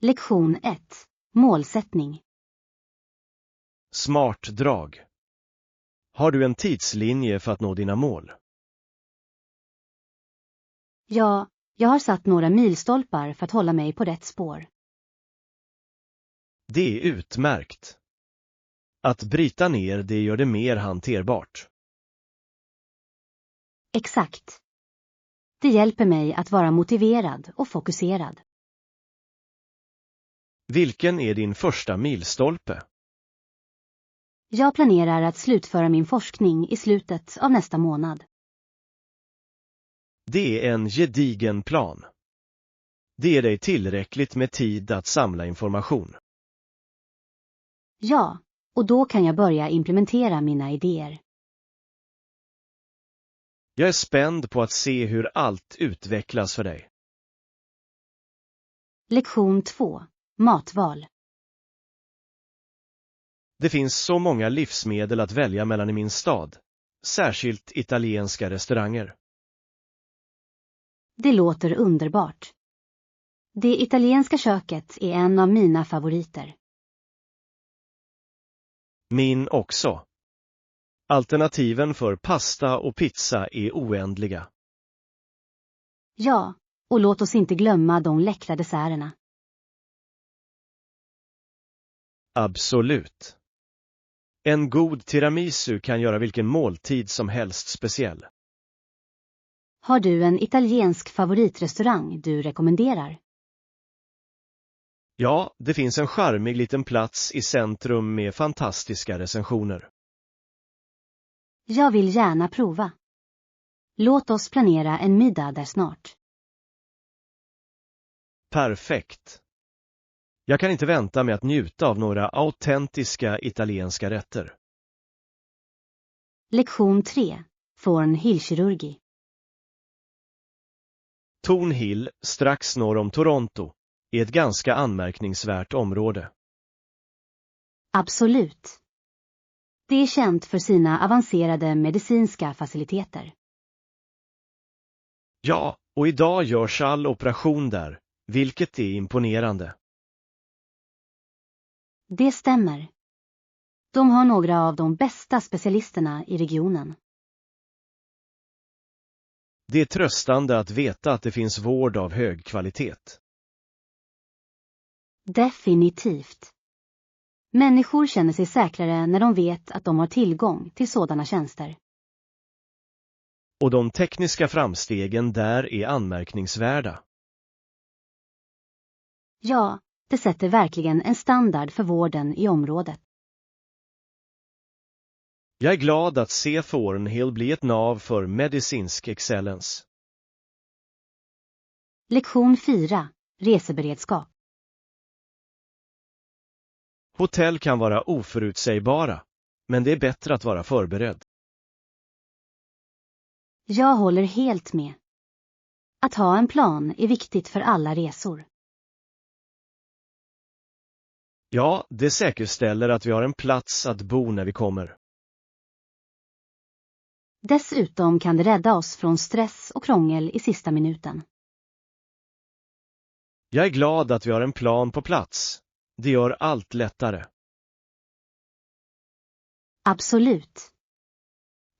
Lektion 1. Målsättning. Smart drag. Har du en tidslinje för att nå dina mål? Ja, jag har satt några milstolpar för att hålla mig på rätt spår. Det är utmärkt. Att bryta ner det gör det mer hanterbart. Exakt. Det hjälper mig att vara motiverad och fokuserad. Vilken är din första milstolpe? Jag planerar att slutföra min forskning i slutet av nästa månad. Det är en gedigen plan. Det ger dig tillräckligt med tid att samla information. Ja, och då kan jag börja implementera mina idéer. Jag är spänd på att se hur allt utvecklas för dig. Lektion 2. Matval. Det finns så många livsmedel att välja mellan i min stad, särskilt italienska restauranger. Det låter underbart. Det italienska köket är en av mina favoriter. Min också. Alternativen för pasta och pizza är oändliga. Ja, och låt oss inte glömma de läckra desserterna. Absolut. En god tiramisu kan göra vilken måltid som helst speciell. Har du en italiensk favoritrestaurang du rekommenderar? Ja, det finns en charmig liten plats i centrum med fantastiska recensioner. Jag vill gärna prova. Låt oss planera en middag där snart. Perfekt. Jag kan inte vänta med att njuta av några autentiska italienska rätter. Lektion 3. Thornhill-kirurgi. Thornhill, strax norr om Toronto, är ett ganska anmärkningsvärt område. Absolut. Det är känt för sina avancerade medicinska faciliteter. Ja, och idag görs all operation där, vilket är imponerande. Det stämmer. De har några av de bästa specialisterna i regionen. Det är tröstande att veta att det finns vård av hög kvalitet. Definitivt. Människor känner sig säkrare när de vet att de har tillgång till sådana tjänster. Och de tekniska framstegen där är anmärkningsvärda. Ja, det sätter verkligen en standard för vården i området. Jag är glad att se Thornhill bli ett nav för medicinsk excellens. Lektion 4. Reseberedskap. Hotell kan vara oförutsägbara, men det är bättre att vara förberedd. Jag håller helt med. Att ha en plan är viktigt för alla resor. Ja, det säkerställer att vi har en plats att bo när vi kommer. Dessutom kan det rädda oss från stress och krångel i sista minuten. Jag är glad att vi har en plan på plats. Det gör allt lättare. Absolut.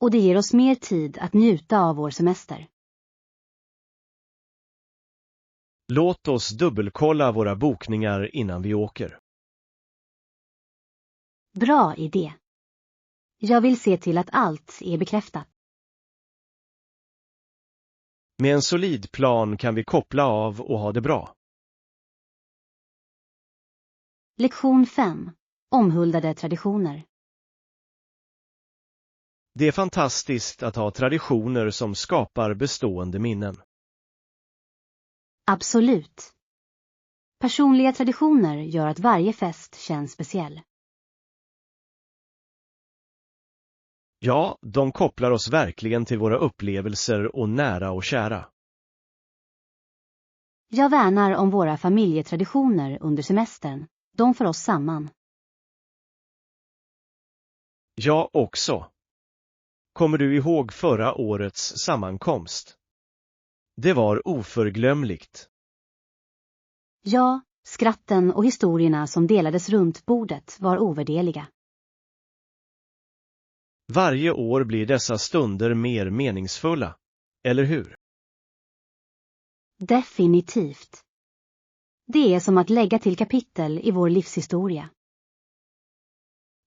Och det ger oss mer tid att njuta av vår semester. Låt oss dubbelkolla våra bokningar innan vi åker. Bra idé. Jag vill se till att allt är bekräftat. Med en solid plan kan vi koppla av och ha det bra. Lektion 5. Omhuldade traditioner. Det är fantastiskt att ha traditioner som skapar bestående minnen. Absolut. Personliga traditioner gör att varje fest känns speciell. Ja, de kopplar oss verkligen till våra upplevelser och nära och kära. Jag värnar om våra familjetraditioner under semestern. De för oss samman. Jag också. Kommer du ihåg förra årets sammankomst? Det var oförglömligt. Ja, Skratten och historierna som delades runt bordet var ovärderliga. Varje år blir dessa stunder mer meningsfulla, eller hur? Definitivt. Det är som att lägga till kapitel i vår livshistoria.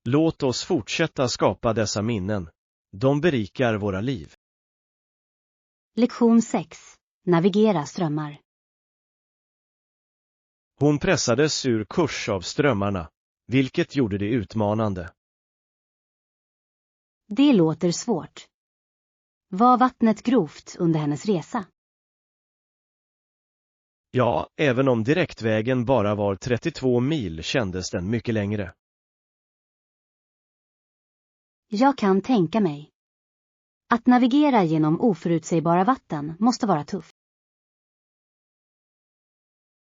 Låt oss fortsätta skapa dessa minnen. De berikar våra liv. Lektion 6. Navigera strömmar. Hon pressades ur kurs av strömmarna, vilket gjorde det utmanande. Det låter svårt. Var vattnet grovt under hennes resa? Ja, även om direktvägen bara var 32 mil kändes den mycket längre. Jag kan tänka mig. Att navigera genom oförutsägbara vatten måste vara tufft.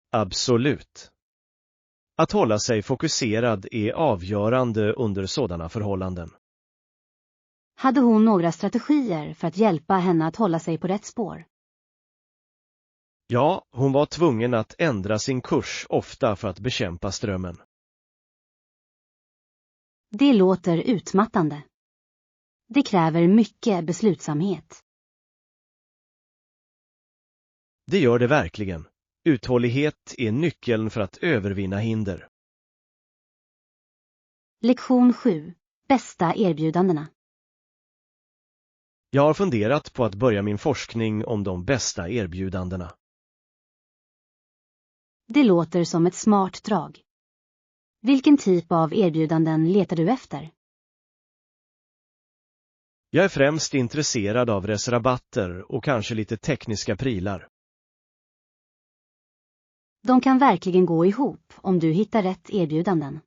Absolut. Att hålla sig fokuserad är avgörande under sådana förhållanden. Hade hon några strategier för att hjälpa henne att hålla sig på rätt spår? Ja, hon var tvungen att ändra sin kurs ofta för att bekämpa strömmen. Det låter utmattande. Det kräver mycket beslutsamhet. Det gör det verkligen. Uthållighet är nyckeln för att övervinna hinder. Lektion 7. Bästa erbjudandena. Jag har funderat på att börja min forskning om de bästa erbjudandena. Det låter som ett smart drag. Vilken typ av erbjudanden letar du efter? Jag är främst intresserad av reserabatter och kanske lite tekniska prylar. De kan verkligen gå ihop om du hittar rätt erbjudanden.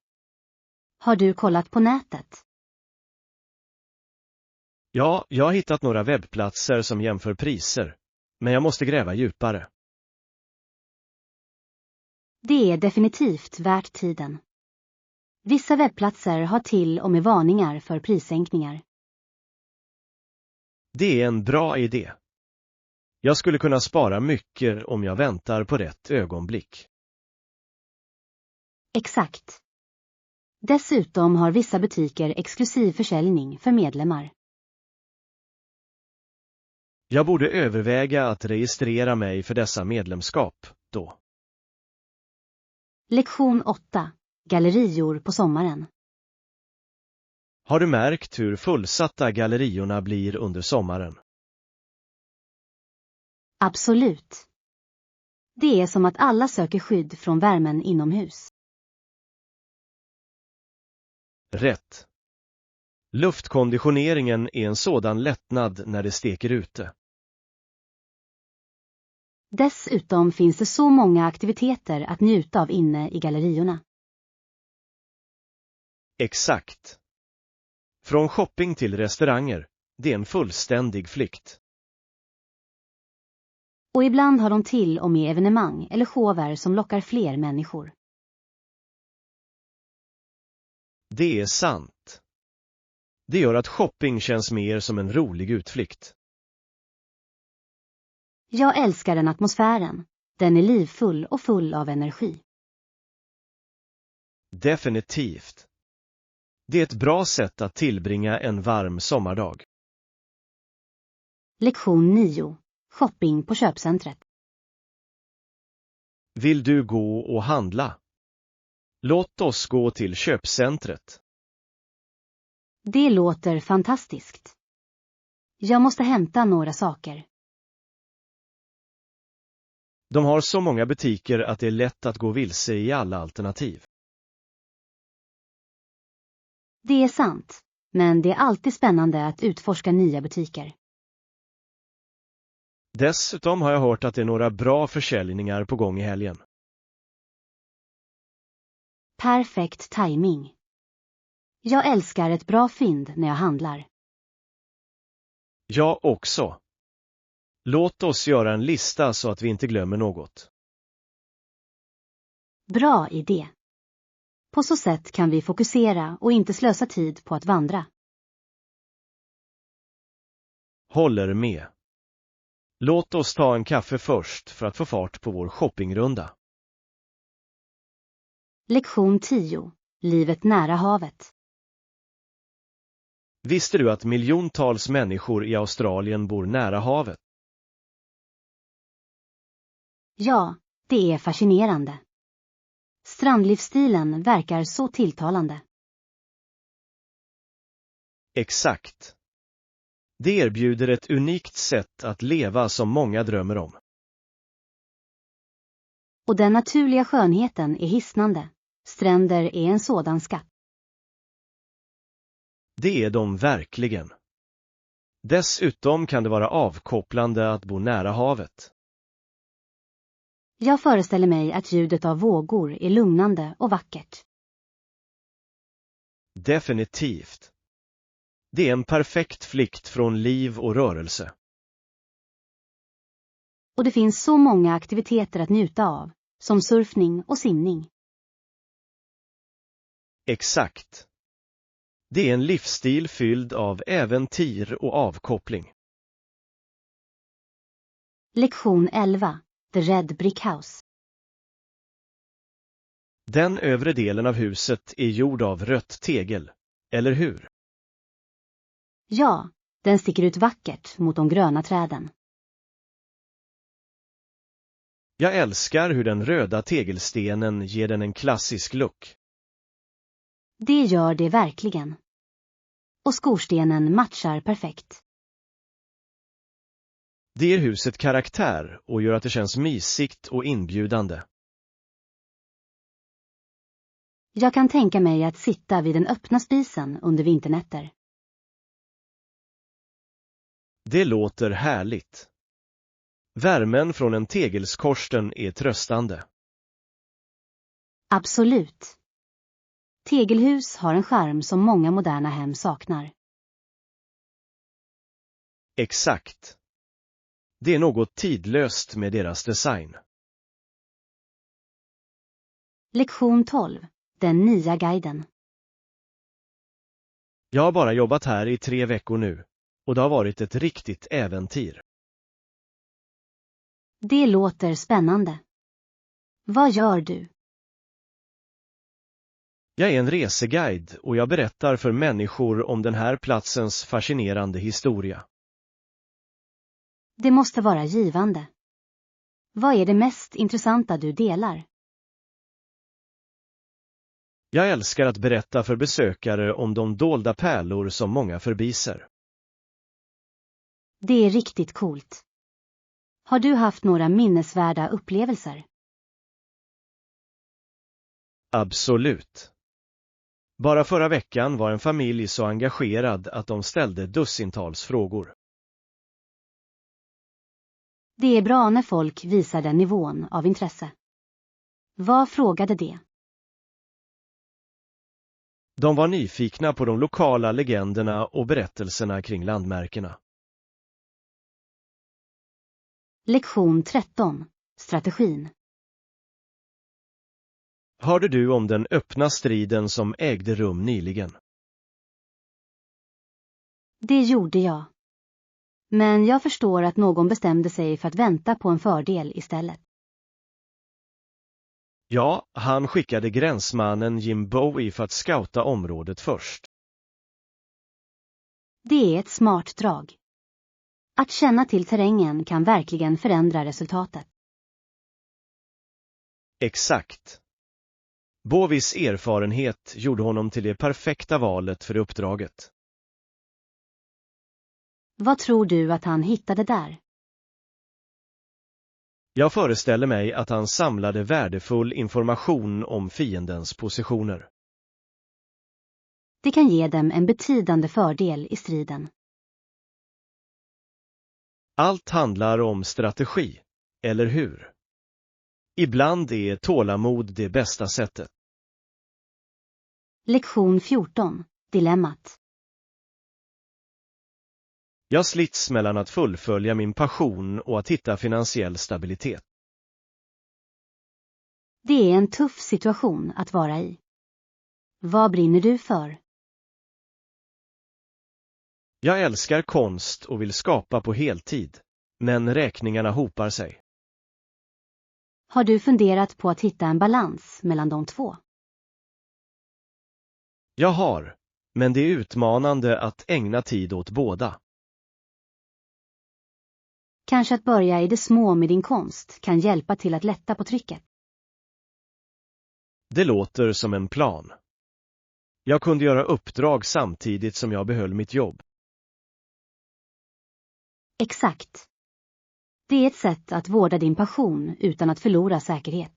Har du kollat på nätet? Ja, jag har hittat några webbplatser som jämför priser, men jag måste gräva djupare. Det är definitivt värt tiden. Vissa webbplatser har till och med varningar för prissänkningar. Det är en bra idé. Jag skulle kunna spara mycket om jag väntar på rätt ögonblick. Exakt. Dessutom har vissa butiker exklusiv försäljning för medlemmar. Jag borde överväga att registrera mig för dessa medlemskap då. Lektion 8. Gallerior på sommaren. Har du märkt hur fullsatta galleriorna blir under sommaren? Absolut. Det är som att alla söker skydd från värmen inomhus. Rätt. Luftkonditioneringen är en sådan lättnad när det steker ute. Dessutom finns det så många aktiviteter att njuta av inne i galleriorna. Exakt. Från shopping till restauranger, det är en fullständig flykt. Och ibland har de till och med evenemang eller shower som lockar fler människor. Det är sant. Det gör att shopping känns mer som en rolig utflykt. Jag älskar den atmosfären. Den är livfull och full av energi. Definitivt. Det är ett bra sätt att tillbringa en varm sommardag. Lektion 9. Shopping på köpcentret. Vill du gå och handla? Låt oss gå till köpcentret. Det låter fantastiskt. Jag måste hämta några saker. De har så många butiker att det är lätt att gå vilse i alla alternativ. Det är sant, men det är alltid spännande att utforska nya butiker. Dessutom har jag hört att det är några bra försäljningar på gång i helgen. Perfekt timing. Jag älskar ett bra fynd när jag handlar. Jag också. Låt oss göra en lista så att vi inte glömmer något. Bra idé. På så sätt kan vi fokusera och inte slösa tid på att vandra. Håller med. Låt oss ta en kaffe först för att få fart på vår shoppingrunda. Lektion 10. Livet nära havet. Visste du att miljontals människor i Australien bor nära havet? Ja, det är fascinerande. Strandlivsstilen verkar så tilltalande. Exakt. Det erbjuder ett unikt sätt att leva som många drömmer om. Och den naturliga skönheten är hisnande. Stränder är en sådan skatt. Det är de verkligen. Dessutom kan det vara avkopplande att bo nära havet. Jag föreställer mig att ljudet av vågor är lugnande och vackert. Definitivt. Det är en perfekt flykt från liv och rörelse. Och det finns så många aktiviteter att njuta av, som surfning och simning. Exakt. Det är en livsstil fylld av äventyr och avkoppling. Lektion 11. The Red Brick House. Den övre delen av huset är gjord av rött tegel, eller hur? Ja, den sticker ut vackert mot de gröna träden. Jag älskar hur den röda tegelstenen ger den en klassisk look. Det gör det verkligen. Och skorstenen matchar perfekt. Det ger huset karaktär och gör att det känns mysigt och inbjudande. Jag kan tänka mig att sitta vid den öppna spisen under vinternätter. Det låter härligt. Värmen från en tegelskorsten är tröstande. Absolut. Tegelhus har en charm som många moderna hem saknar. Exakt. Det är något tidlöst med deras design. Lektion 12. Den nya guiden. Jag har bara jobbat här i 3 veckor nu, och det har varit ett riktigt äventyr. Det låter spännande. Vad gör du? Jag är en reseguide och jag berättar för människor om den här platsens fascinerande historia. Det måste vara givande. Vad är det mest intressanta du delar? Jag älskar att berätta för besökare om de dolda pärlor som många förbiser. Det är riktigt coolt. Har du haft några minnesvärda upplevelser? Absolut. Bara förra veckan var en familj så engagerad att de ställde dussintals frågor. Det är bra när folk visar den nivån av intresse. Vad frågade de? De var nyfikna på de lokala legenderna och berättelserna kring landmärkena. Lektion 13. Strategin. Hörde du om den öppna striden som ägde rum nyligen? Det gjorde jag. Men jag förstår att någon bestämde sig för att vänta på en fördel istället. Ja, han skickade gränsmannen Jim Bowie för att scouta området först. Det är ett smart drag. Att känna till terrängen kan verkligen förändra resultatet. Exakt. Bowies erfarenhet gjorde honom till det perfekta valet för uppdraget. Vad tror du att han hittade där? Jag föreställer mig att han samlade värdefull information om fiendens positioner. Det kan ge dem en betydande fördel i striden. Allt handlar om strategi, eller hur? Ibland är tålamod det bästa sättet. Lektion 14. Dilemmat. Jag slits mellan att fullfölja min passion och att hitta finansiell stabilitet. Det är en tuff situation att vara i. Vad brinner du för? Jag älskar konst och vill skapa på heltid, men räkningarna hopar sig. Har du funderat på att hitta en balans mellan de två? Jag har, men det är utmanande att ägna tid åt båda. Kanske att börja i det små med din konst kan hjälpa till att lätta på trycket. Det låter som en plan. Jag kunde göra uppdrag samtidigt som jag behöll mitt jobb. Exakt. Det är ett sätt att vårda din passion utan att förlora säkerhet.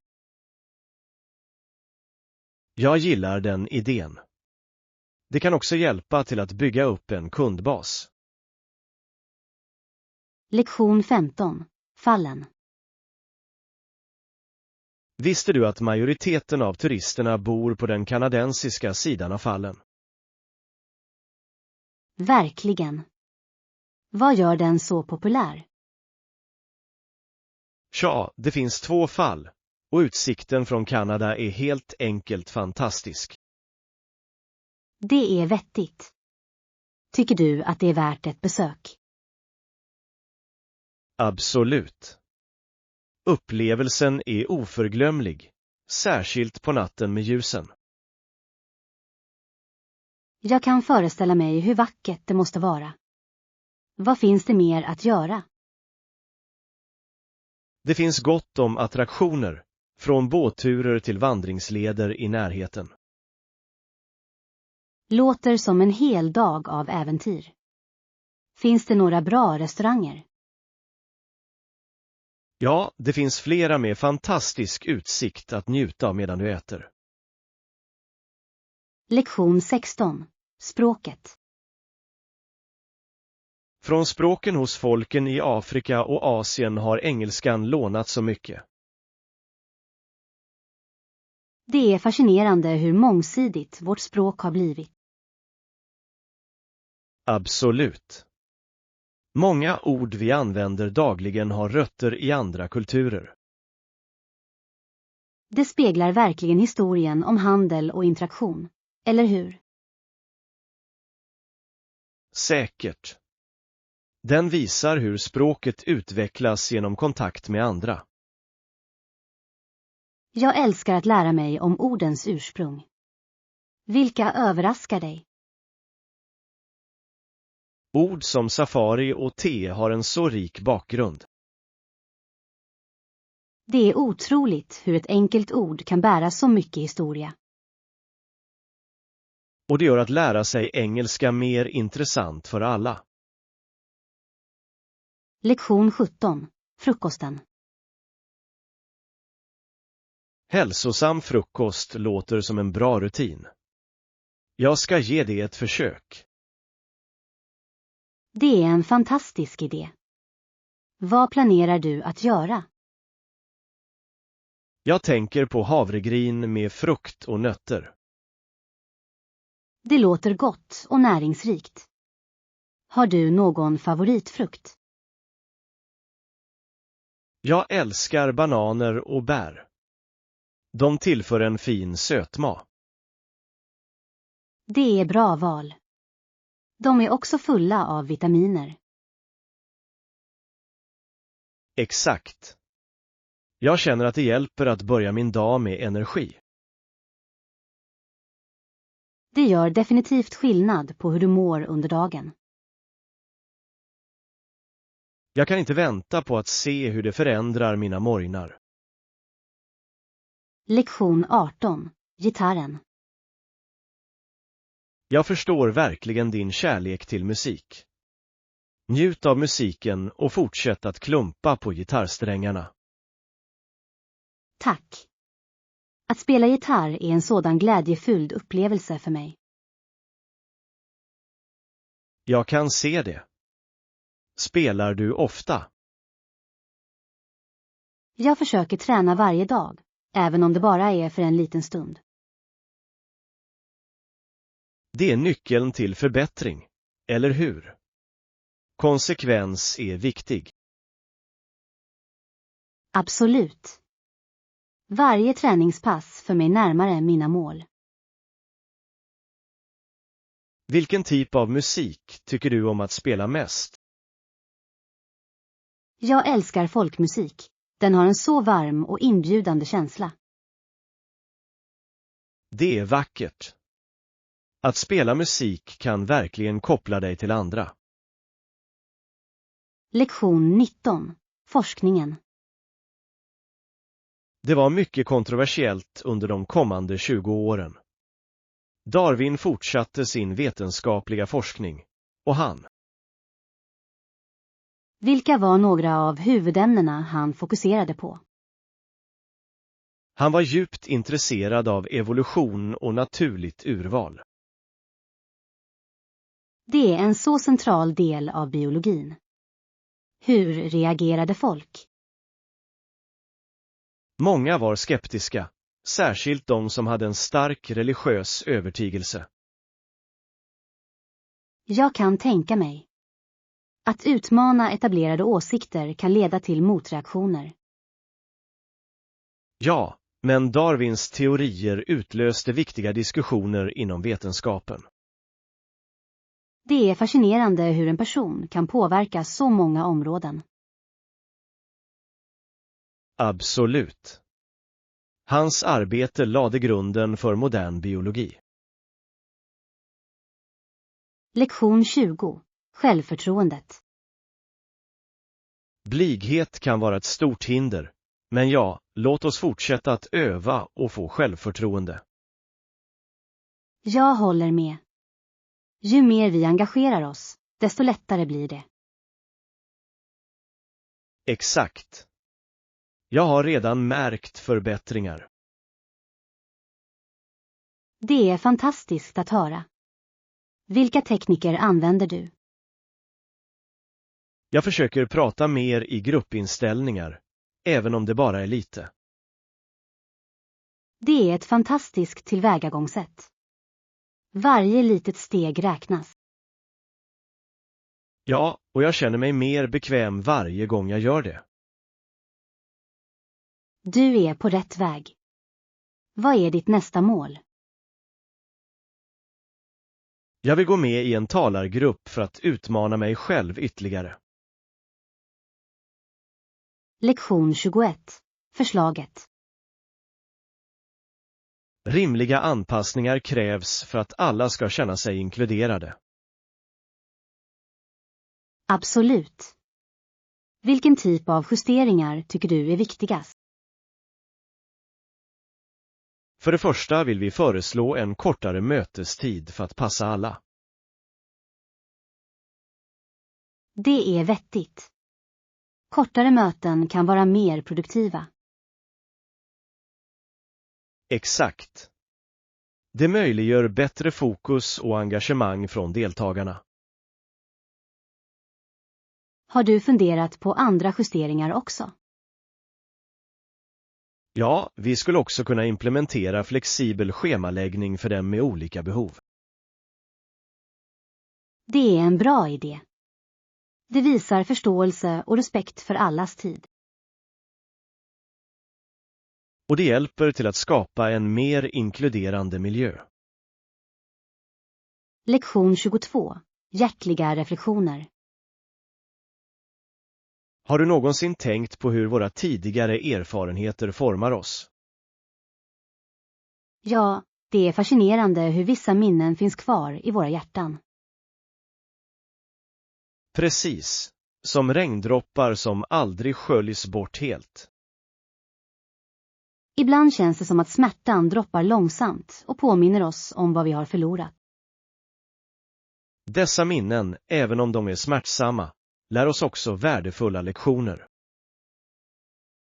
Jag gillar den idén. Det kan också hjälpa till att bygga upp en kundbas. Lektion 15. Fallen. Visste du att majoriteten av turisterna bor på den kanadensiska sidan av fallen? Verkligen. Vad gör den så populär? Tja, det finns 2 fall, och utsikten från Kanada är helt enkelt fantastisk. Det är vettigt. Tycker du att det är värt ett besök? Absolut. Upplevelsen är oförglömlig, särskilt på natten med ljusen. Jag kan föreställa mig hur vackert det måste vara. Vad finns det mer att göra? Det finns gott om attraktioner, från båtturer till vandringsleder i närheten. Låter som en hel dag av äventyr. Finns det några bra restauranger? Ja, det finns flera med fantastisk utsikt att njuta av medan du äter. Lektion 16. Språket. Från språken hos folken i Afrika och Asien har engelskan lånat så mycket. Det är fascinerande hur mångsidigt vårt språk har blivit. Absolut. Många ord vi använder dagligen har rötter i andra kulturer. Det speglar verkligen historien om handel och interaktion, eller hur? Säkert. Den visar hur språket utvecklas genom kontakt med andra. Jag älskar att lära mig om ordens ursprung. Vilka överraskar dig? Ord som safari och te har en så rik bakgrund. Det är otroligt hur ett enkelt ord kan bära så mycket historia. Och det gör att lära sig engelska mer intressant för alla. Lektion 17. Frukosten. Hälsosam frukost låter som en bra rutin. Jag ska ge det ett försök. Det är en fantastisk idé. Vad planerar du att göra? Jag tänker på havregryn med frukt och nötter. Det låter gott och näringsrikt. Har du någon favoritfrukt? Jag älskar bananer och bär. De tillför en fin sötma. Det är bra val. De är också fulla av vitaminer. Exakt. Jag känner att det hjälper att börja min dag med energi. Det gör definitivt skillnad på hur du mår under dagen. Jag kan inte vänta på att se hur det förändrar mina morgnar. Lektion 18. Gitarren. Jag förstår verkligen din kärlek till musik. Njut av musiken och fortsätt att klumpa på gitarrsträngarna. Tack. Att spela gitarr är en sådan glädjefylld upplevelse för mig. Jag kan se det. Spelar du ofta? Jag försöker träna varje dag, även om det bara är för en liten stund. Det är nyckeln till förbättring, eller hur? Konsekvens är viktig. Absolut. Varje träningspass för mig närmare mina mål. Vilken typ av musik tycker du om att spela mest? Jag älskar folkmusik. Den har en så varm och inbjudande känsla. Det är vackert. Att spela musik kan verkligen koppla dig till andra. Lektion 19. Forskningen. Det var mycket kontroversiellt under de kommande 20 åren. Darwin fortsatte sin vetenskapliga forskning, och han. Vilka var några av huvudämnena han fokuserade på? Han var djupt intresserad av evolution och naturligt urval. Det är en så central del av biologin. Hur reagerade folk? Många var skeptiska, särskilt de som hade en stark religiös övertygelse. Jag kan tänka mig. Att utmana etablerade åsikter kan leda till motreaktioner. Ja, men Darwins teorier utlöste viktiga diskussioner inom vetenskapen. Det är fascinerande hur en person kan påverka så många områden. Absolut. Hans arbete lade grunden för modern biologi. Lektion 20. Självförtroendet. Blyghet kan vara ett stort hinder, men ja, låt oss fortsätta att öva och få självförtroende. Jag håller med. Ju mer vi engagerar oss, desto lättare blir det. Exakt. Jag har redan märkt förbättringar. Det är fantastiskt att höra. Vilka tekniker använder du? Jag försöker prata mer i gruppinställningar, även om det bara är lite. Det är ett fantastiskt tillvägagångssätt. Varje litet steg räknas. Ja, och jag känner mig mer bekväm varje gång jag gör det. Du är på rätt väg. Vad är ditt nästa mål? Jag vill gå med i en talargrupp för att utmana mig själv ytterligare. Lektion 21. Förslaget. Rimliga anpassningar krävs för att alla ska känna sig inkluderade. Absolut. Vilken typ av justeringar tycker du är viktigast? För det första vill vi föreslå en kortare mötestid för att passa alla. Det är vettigt. Kortare möten kan vara mer produktiva. Exakt. Det möjliggör bättre fokus och engagemang från deltagarna. Har du funderat på andra justeringar också? Ja, vi skulle också kunna implementera flexibel schemaläggning för dem med olika behov. Det är en bra idé. Det visar förståelse och respekt för allas tid. Och det hjälper till att skapa en mer inkluderande miljö. Lektion 22. Hjärtliga reflektioner. Har du någonsin tänkt på hur våra tidigare erfarenheter formar oss? Ja, det är fascinerande hur vissa minnen finns kvar i våra hjärtan. Precis, som regndroppar som aldrig sköljs bort helt. Ibland känns det som att smärtan droppar långsamt och påminner oss om vad vi har förlorat. Dessa minnen, även om de är smärtsamma, lär oss också värdefulla lektioner.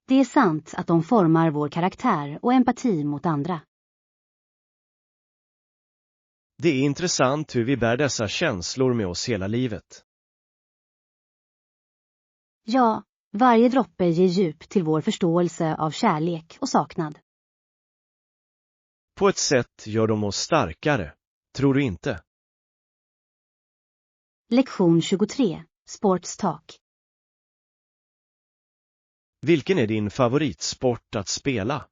Det är sant att de formar vår karaktär och empati mot andra. Det är intressant hur vi bär dessa känslor med oss hela livet. Ja, varje droppe ger djup till vår förståelse av kärlek och saknad. På ett sätt gör de oss starkare, tror du inte? Lektion 23. Sports talk. Vilken är din favoritsport att spela?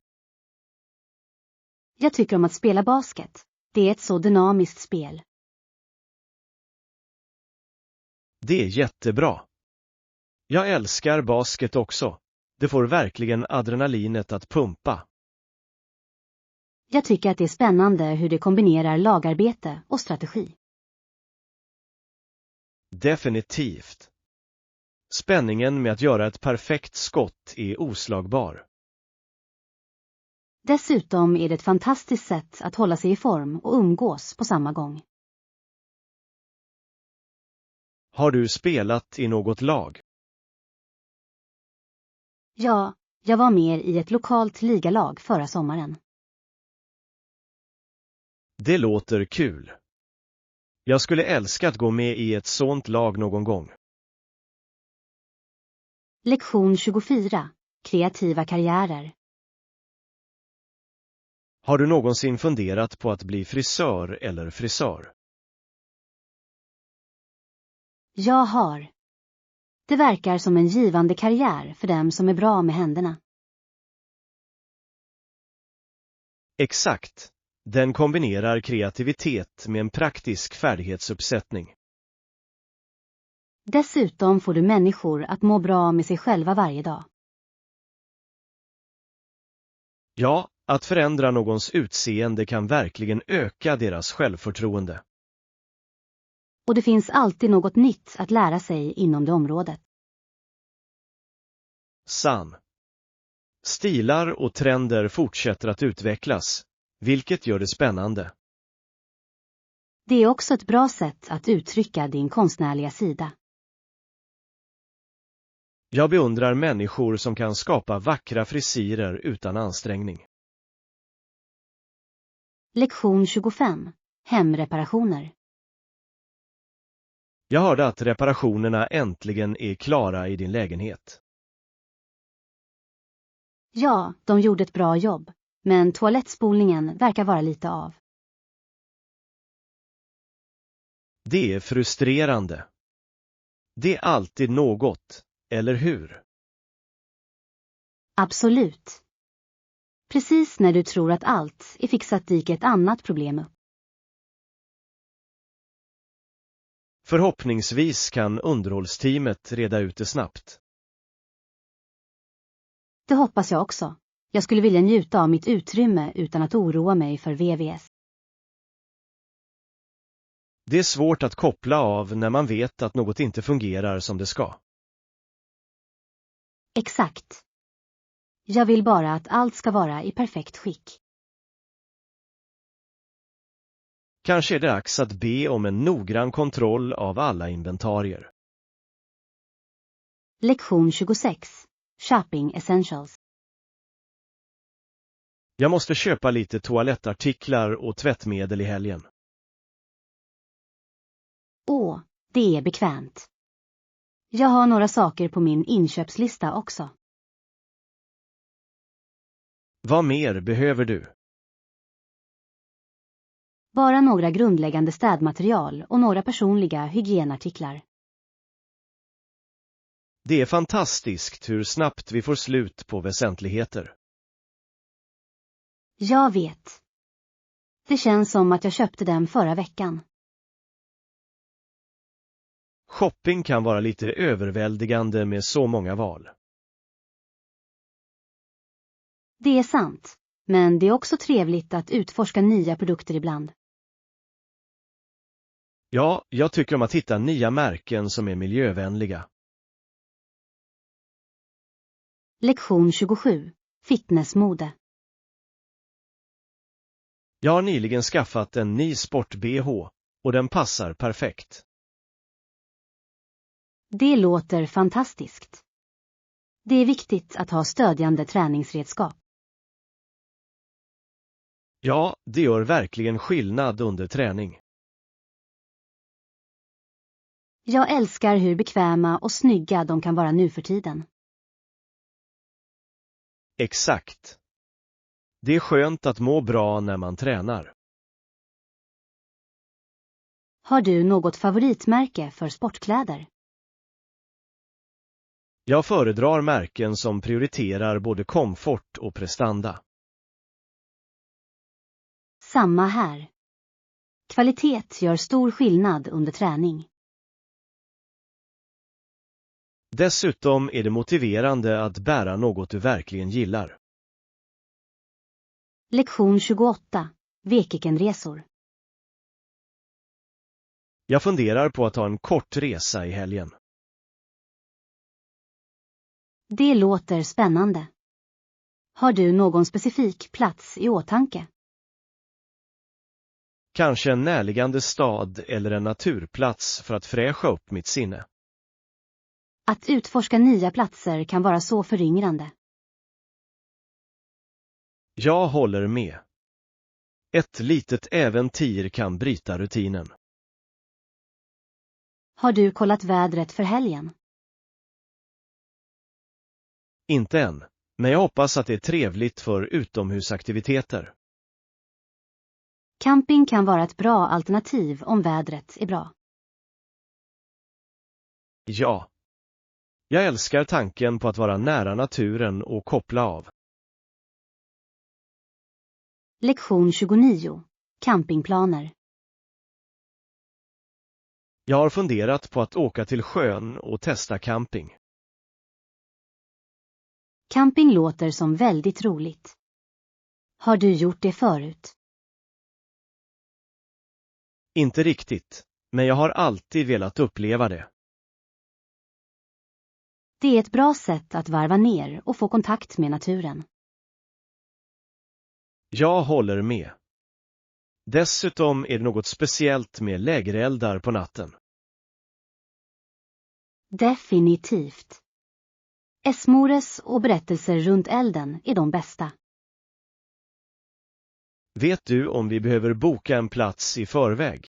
Jag tycker om att spela basket. Det är ett så dynamiskt spel. Det är jättebra. Jag älskar basket också. Det får verkligen adrenalinet att pumpa. Jag tycker att det är spännande hur det kombinerar lagarbete och strategi. Definitivt. Spänningen med att göra ett perfekt skott är oslagbar. Dessutom är det ett fantastiskt sätt att hålla sig i form och umgås på samma gång. Har du spelat i något lag? Ja, jag var med i ett lokalt ligalag förra sommaren. Det låter kul. Jag skulle älska att gå med i ett sånt lag någon gång. Lektion 24. Kreativa karriärer. Har du någonsin funderat på att bli frisör eller frisör? Jag har. Det verkar som en givande karriär för dem som är bra med händerna. Exakt. Den kombinerar kreativitet med en praktisk färdighetsuppsättning. Dessutom får du människor att må bra med sig själva varje dag. Ja, att förändra någons utseende kan verkligen öka deras självförtroende. Och det finns alltid något nytt att lära sig inom det området. Sann. Stilar och trender fortsätter att utvecklas, vilket gör det spännande. Det är också ett bra sätt att uttrycka din konstnärliga sida. Jag beundrar människor som kan skapa vackra frisyrer utan ansträngning. Lektion 25. Hemreparationer. Jag hörde att reparationerna äntligen är klara i din lägenhet. Ja, de gjorde ett bra jobb, men toalettspolningen verkar vara lite av. Det är frustrerande. Det är alltid något, eller hur? Absolut. Precis när du tror att allt är fixat dyker ett annat problem upp. Förhoppningsvis kan underhållsteamet reda ut det snabbt. Det hoppas jag också. Jag skulle vilja njuta av mitt utrymme utan att oroa mig för VVS. Det är svårt att koppla av när man vet att något inte fungerar som det ska. Exakt. Jag vill bara att allt ska vara i perfekt skick. Kanske är det dags att be om en noggrann kontroll av alla inventarier. Lektion 26. Shopping Essentials. Jag måste köpa lite toalettartiklar och tvättmedel i helgen. Åh, det är bekvämt. Jag har några saker på min inköpslista också. Vad mer behöver du? Bara några grundläggande städmaterial och några personliga hygienartiklar. Det är fantastiskt hur snabbt vi får slut på väsentligheter. Jag vet. Det känns som att jag köpte dem förra veckan. Shopping kan vara lite överväldigande med så många val. Det är sant, men det är också trevligt att utforska nya produkter ibland. Ja, jag tycker om att hitta nya märken som är miljövänliga. Lektion 27. Fitnessmode. Jag har nyligen skaffat en ny sport-BH och den passar perfekt. Det låter fantastiskt. Det är viktigt att ha stödjande träningsredskap. Ja, det gör verkligen skillnad under träning. Jag älskar hur bekväma och snygga de kan vara nu för tiden. Exakt. Det är skönt att må bra när man tränar. Har du något favoritmärke för sportkläder? Jag föredrar märken som prioriterar både komfort och prestanda. Samma här. Kvalitet gör stor skillnad under träning. Dessutom är det motiverande att bära något du verkligen gillar. Lektion 28. Vekekenresor. Jag funderar på att ta en kort resa i helgen. Det låter spännande. Har du någon specifik plats i åtanke? Kanske en närliggande stad eller en naturplats för att fräscha upp mitt sinne. Att utforska nya platser kan vara så föryngrande. Jag håller med. Ett litet äventyr kan bryta rutinen. Har du kollat vädret för helgen? Inte än, men jag hoppas att det är trevligt för utomhusaktiviteter. Camping kan vara ett bra alternativ om vädret är bra. Ja. Jag älskar tanken på att vara nära naturen och koppla av. Lektion 29. Campingplaner. Jag har funderat på att åka till sjön och testa camping. Camping låter som väldigt roligt. Har du gjort det förut? Inte riktigt, men jag har alltid velat uppleva det. Det är ett bra sätt att varva ner och få kontakt med naturen. Jag håller med. Dessutom är det något speciellt med lägereldar på natten. Definitivt. Esmores och berättelser runt elden är de bästa. Vet du om vi behöver boka en plats i förväg?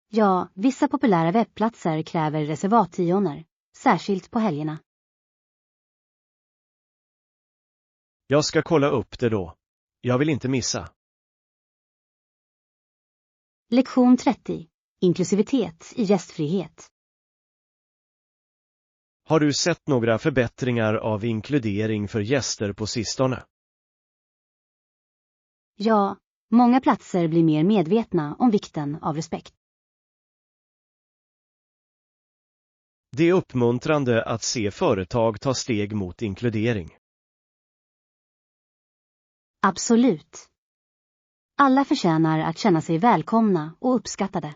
Ja, vissa populära webbplatser kräver reservattioner, särskilt på helgerna. Jag ska kolla upp det då. Jag vill inte missa. Lektion 30. Inklusivitet i gästfrihet. Har du sett några förbättringar av inkludering för gäster på sistone? Ja, många platser blir mer medvetna om vikten av respekt. Det är uppmuntrande att se företag ta steg mot inkludering. Absolut. Alla förtjänar att känna sig välkomna och uppskattade.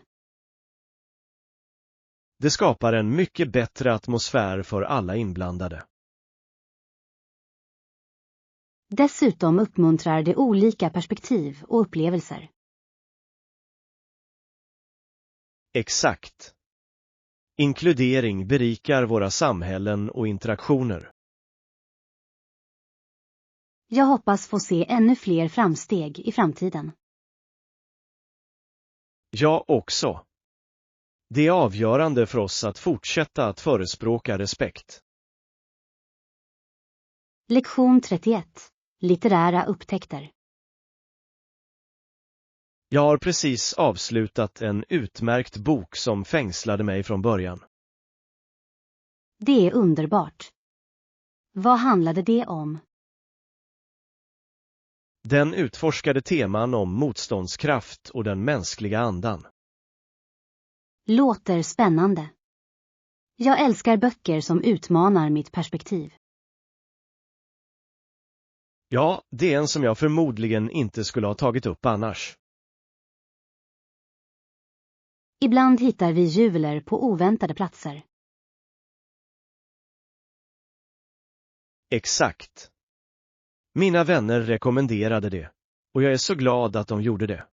Det skapar en mycket bättre atmosfär för alla inblandade. Dessutom uppmuntrar det olika perspektiv och upplevelser. Exakt. Inkludering berikar våra samhällen och interaktioner. Jag hoppas få se ännu fler framsteg i framtiden. Jag också. Det är avgörande för oss att fortsätta att förespråka respekt. Lektion 31. Litterära upptäckter. Jag har precis avslutat en utmärkt bok som fängslade mig från början. Det är underbart. Vad handlade det om? Den utforskade teman om motståndskraft och den mänskliga andan. Låter spännande. Jag älskar böcker som utmanar mitt perspektiv. Ja, det är en som jag förmodligen inte skulle ha tagit upp annars. Ibland hittar vi juveler på oväntade platser. Exakt. Mina vänner rekommenderade det, och jag är så glad att de gjorde det.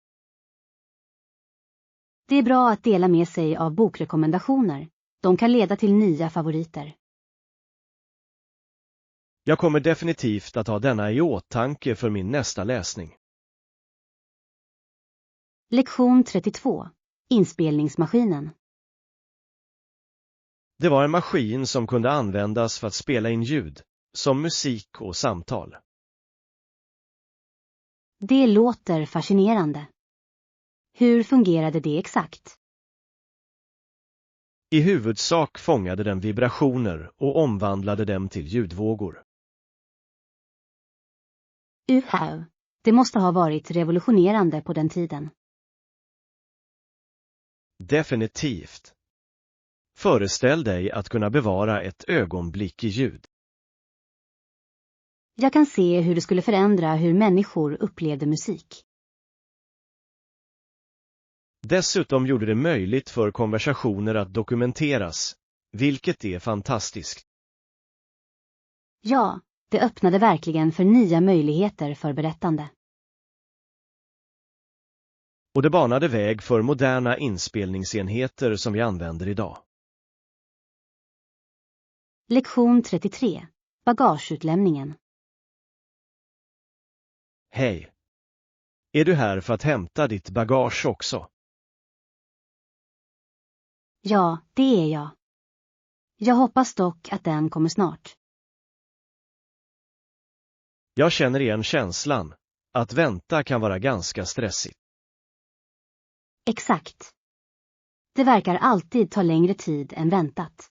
Det är bra att dela med sig av bokrekommendationer. De kan leda till nya favoriter. Jag kommer definitivt att ha denna i åtanke för min nästa läsning. Lektion 32. Inspelningsmaskinen. Det var en maskin som kunde användas för att spela in ljud, som musik och samtal. Det låter fascinerande. Hur fungerade det exakt? I huvudsak fångade den vibrationer och omvandlade dem till ljudvågor. Det måste ha varit revolutionerande på den tiden. Definitivt. Föreställ dig att kunna bevara ett ögonblick i ljud. Jag kan se hur det skulle förändra hur människor upplevde musik. Dessutom gjorde det möjligt för konversationer att dokumenteras, vilket är fantastiskt. Ja, det öppnade verkligen för nya möjligheter för berättande. Och det banade väg för moderna inspelningsenheter som vi använder idag. Lektion 33. Bagageutlämningen. Hej! Är du här för att hämta ditt bagage också? Ja, det är jag. Jag hoppas dock att den kommer snart. Jag känner igen känslan. Att vänta kan vara ganska stressigt. Exakt. Det verkar alltid ta längre tid än väntat.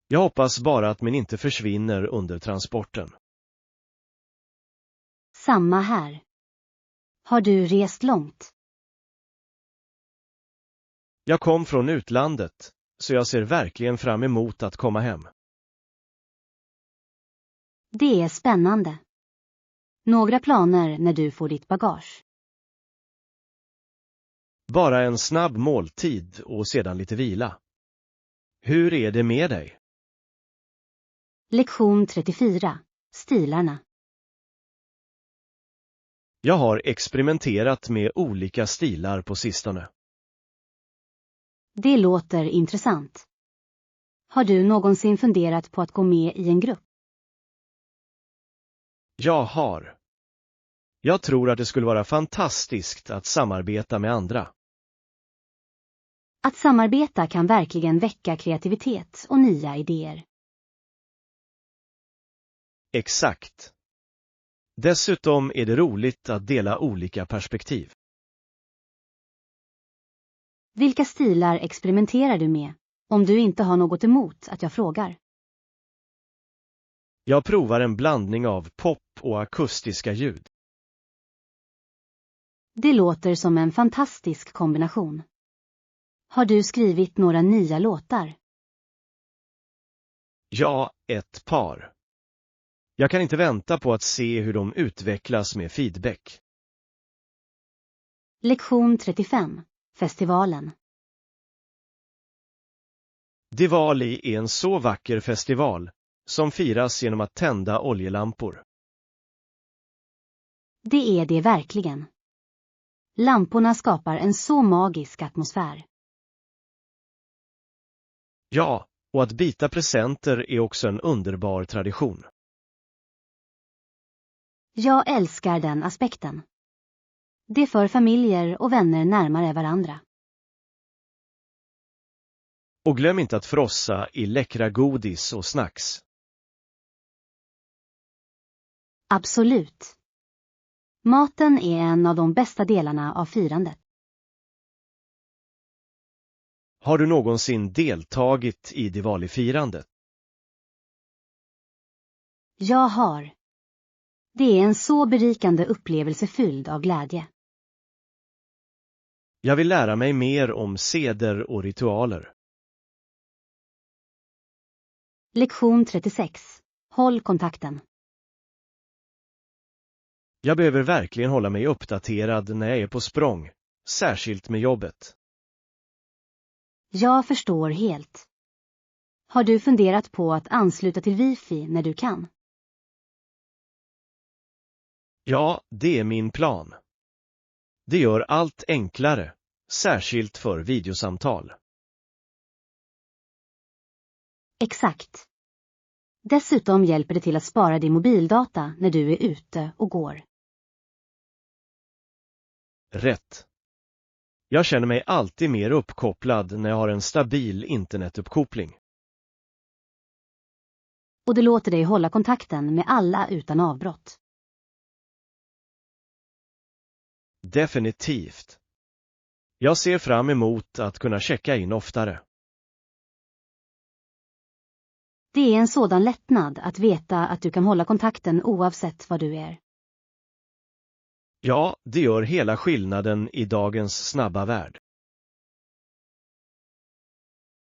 Jag hoppas bara att min inte försvinner under transporten. Samma här. Har du rest långt? Jag kom från utlandet, så jag ser verkligen fram emot att komma hem. Det är spännande. Några planer när du får ditt bagage? Bara en snabb måltid och sedan lite vila. Hur är det med dig? Lektion 34. Stilarna. Jag har experimenterat med olika stilar på sistone. Det låter intressant. Har du någonsin funderat på att gå med i en grupp? Jag har. Jag tror att det skulle vara fantastiskt att samarbeta med andra. Att samarbeta kan verkligen väcka kreativitet och nya idéer. Exakt. Dessutom är det roligt att dela olika perspektiv. Vilka stilar experimenterar du med, om du inte har något emot att jag frågar? Jag provar en blandning av pop och akustiska ljud. Det låter som en fantastisk kombination. Har du skrivit några nya låtar? Ja, ett par. Jag kan inte vänta på att se hur de utvecklas med feedback. Lektion 35. Festivalen. Diwali är en så vacker festival som firas genom att tända oljelampor. Det är det verkligen. Lamporna skapar en så magisk atmosfär. Ja, och att byta presenter är också en underbar tradition. Jag älskar den aspekten. Det för familjer och vänner närmare varandra. Och glöm inte att frossa i läckra godis och snacks. Absolut. Maten är en av de bästa delarna av firandet. Har du någonsin deltagit i Diwali-firandet? Jag har. Det är en så berikande upplevelse fylld av glädje. Jag vill lära mig mer om seder och ritualer. Lektion 36. Håll kontakten. Jag behöver verkligen hålla mig uppdaterad när jag är på språng, särskilt med jobbet. Jag förstår helt. Har du funderat på att ansluta till wifi när du kan? Ja, det är min plan. Det gör allt enklare, särskilt för videosamtal. Exakt. Dessutom hjälper det till att spara din mobildata när du är ute och går. Rätt. Jag känner mig alltid mer uppkopplad när jag har en stabil internetuppkoppling. Och det låter dig hålla kontakten med alla utan avbrott. Definitivt. Jag ser fram emot att kunna checka in oftare. Det är en sådan lättnad att veta att du kan hålla kontakten oavsett var du är. Ja, det gör hela skillnaden i dagens snabba värld.